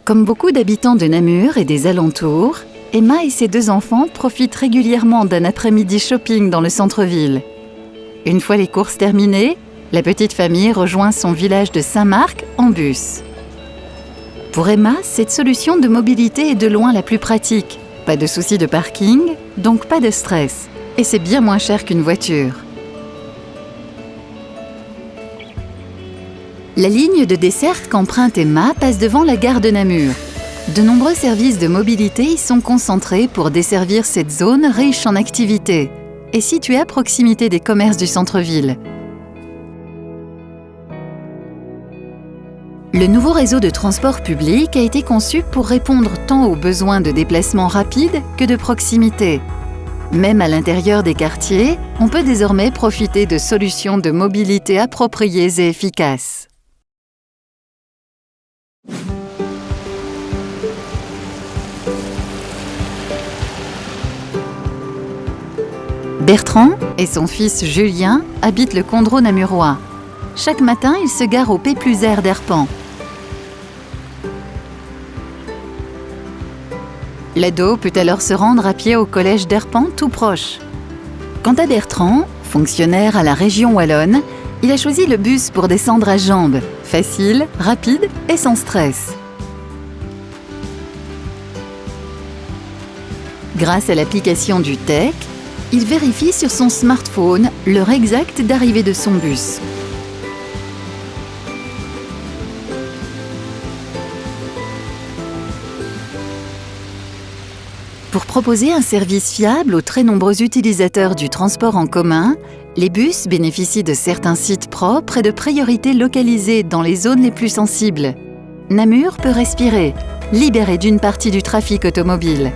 Comme beaucoup d'habitants de Namur et des alentours, Emma et ses 2 enfants profitent régulièrement d'un après-midi shopping dans le centre-ville. Une fois les courses terminées, la petite famille rejoint son village de Saint-Marc en bus. Pour Emma, cette solution de mobilité est de loin la plus pratique. Pas de soucis de parking, donc pas de stress. Et c'est bien moins cher qu'une voiture. La ligne de desserte qu'emprunte Emma passe devant la gare de Namur. De nombreux services de mobilité y sont concentrés pour desservir cette zone riche en activités et située à proximité des commerces du centre-ville. Le nouveau réseau de transport public a été conçu pour répondre tant aux besoins de déplacement rapide que de proximité. Même à l'intérieur des quartiers, on peut désormais profiter de solutions de mobilité appropriées et efficaces. Bertrand et son fils Julien habitent le Condro namurois. Chaque matin, ils se garent au P+R d'Erpan. L'ado peut alors se rendre à pied au collège d'Erpan tout proche. Quant à Bertrand, fonctionnaire à la région wallonne, il a choisi le bus pour descendre à jambes, facile, rapide et sans stress. Grâce à l'application du TEC, il vérifie sur son smartphone l'heure exacte d'arrivée de son bus. Pour proposer un service fiable aux très nombreux utilisateurs du transport en commun, les bus bénéficient de certains sites propres et de priorités localisées dans les zones les plus sensibles. Namur peut respirer, libéré d'une partie du trafic automobile.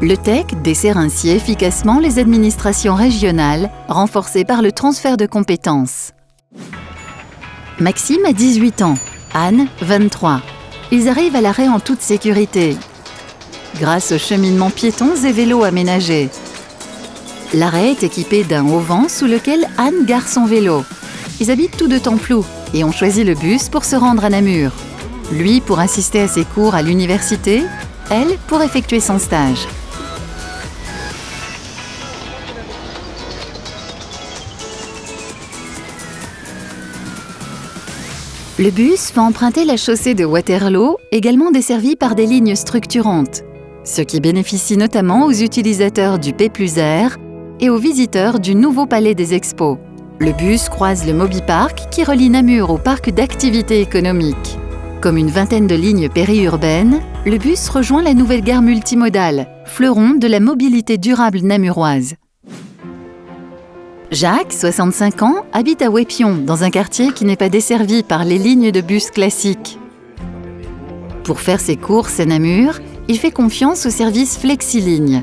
Le TEC dessert ainsi efficacement les administrations régionales, renforcées par le transfert de compétences. Maxime a 18 ans, Anne, 23. Ils arrivent à l'arrêt en toute sécurité, grâce aux cheminements piétons et vélos aménagés. L'arrêt est équipé d'un auvent sous lequel Anne gare son vélo. Ils habitent tous 2 Temploux et ont choisi le bus pour se rendre à Namur. Lui pour assister à ses cours à l'université, elle pour effectuer son stage. Le bus va emprunter la chaussée de Waterloo, également desservie par des lignes structurantes, ce qui bénéficie notamment aux utilisateurs du P+R et aux visiteurs du nouveau palais des expos. Le bus croise le Mobipark qui relie Namur au parc d'activités économiques. Comme une vingtaine de lignes périurbaines, le bus rejoint la nouvelle gare multimodale, fleuron de la mobilité durable namuroise. Jacques, 65 ans, habite à Wépion, dans un quartier qui n'est pas desservi par les lignes de bus classiques. Pour faire ses courses à Namur, il fait confiance au service Flexiligne.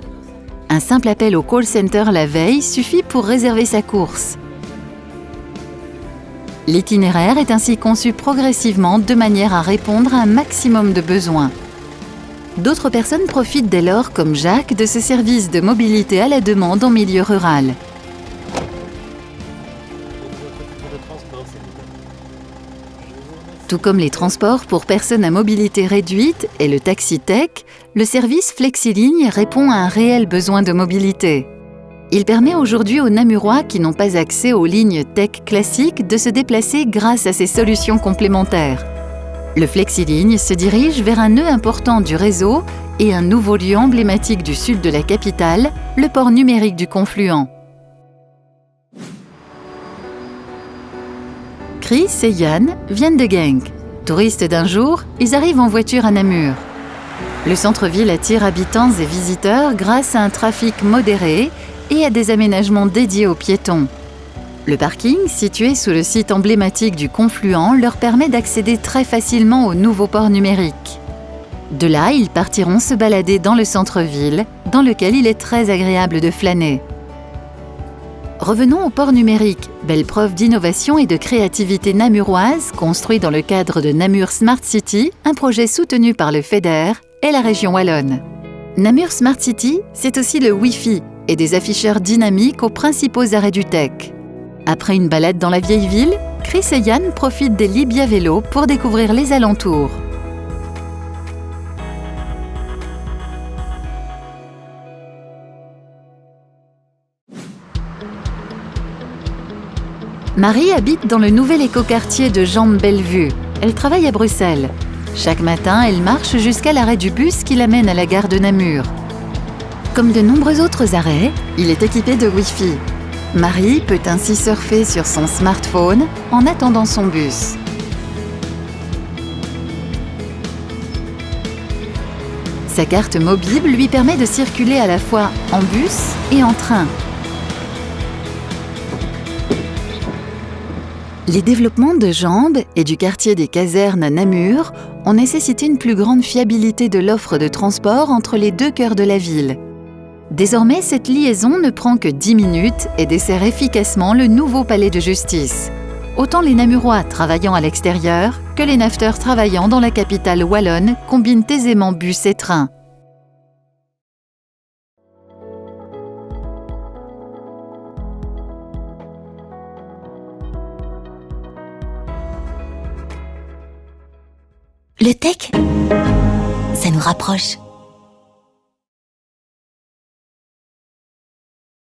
Un simple appel au call center la veille suffit pour réserver sa course. L'itinéraire est ainsi conçu progressivement de manière à répondre à un maximum de besoins. D'autres personnes profitent dès lors, comme Jacques, de ce service de mobilité à la demande en milieu rural. Tout comme les transports pour personnes à mobilité réduite et le taxi TEC, le service Flexiligne répond à un réel besoin de mobilité. Il permet aujourd'hui aux Namurois qui n'ont pas accès aux lignes TEC classiques de se déplacer grâce à ces solutions complémentaires. Le Flexiligne se dirige vers un nœud important du réseau et un nouveau lieu emblématique du sud de la capitale, le port numérique du Confluent. Chris et Yann viennent de Genk. Touristes d'un jour, ils arrivent en voiture à Namur. Le centre-ville attire habitants et visiteurs grâce à un trafic modéré et à des aménagements dédiés aux piétons. Le parking, situé sous le site emblématique du Confluent, leur permet d'accéder très facilement au nouveau port numérique. De là, ils partiront se balader dans le centre-ville, dans lequel il est très agréable de flâner. Revenons au port numérique, belle preuve d'innovation et de créativité namuroise, construit dans le cadre de Namur Smart City, un projet soutenu par le FEDER et la région wallonne. Namur Smart City, c'est aussi le Wi-Fi et des afficheurs dynamiques aux principaux arrêts du TEC. Après une balade dans la vieille ville, Chris et Yann profitent des Libia Vélos pour découvrir les alentours. Marie habite dans le nouvel écoquartier de Jambes-Bellevue. Elle travaille à Bruxelles. Chaque matin, elle marche jusqu'à l'arrêt du bus qui l'amène à la gare de Namur. Comme de nombreux autres arrêts, il est équipé de Wi-Fi. Marie peut ainsi surfer sur son smartphone en attendant son bus. Sa carte mobile lui permet de circuler à la fois en bus et en train. Les développements de Jambes et du quartier des Casernes à Namur ont nécessité une plus grande fiabilité de l'offre de transport entre les deux cœurs de la ville. Désormais, cette liaison ne prend que 10 minutes et dessert efficacement le nouveau palais de justice. Autant les Namurois travaillant à l'extérieur que les nafteurs travaillant dans la capitale wallonne combinent aisément bus et train. Le tech, ça nous rapproche.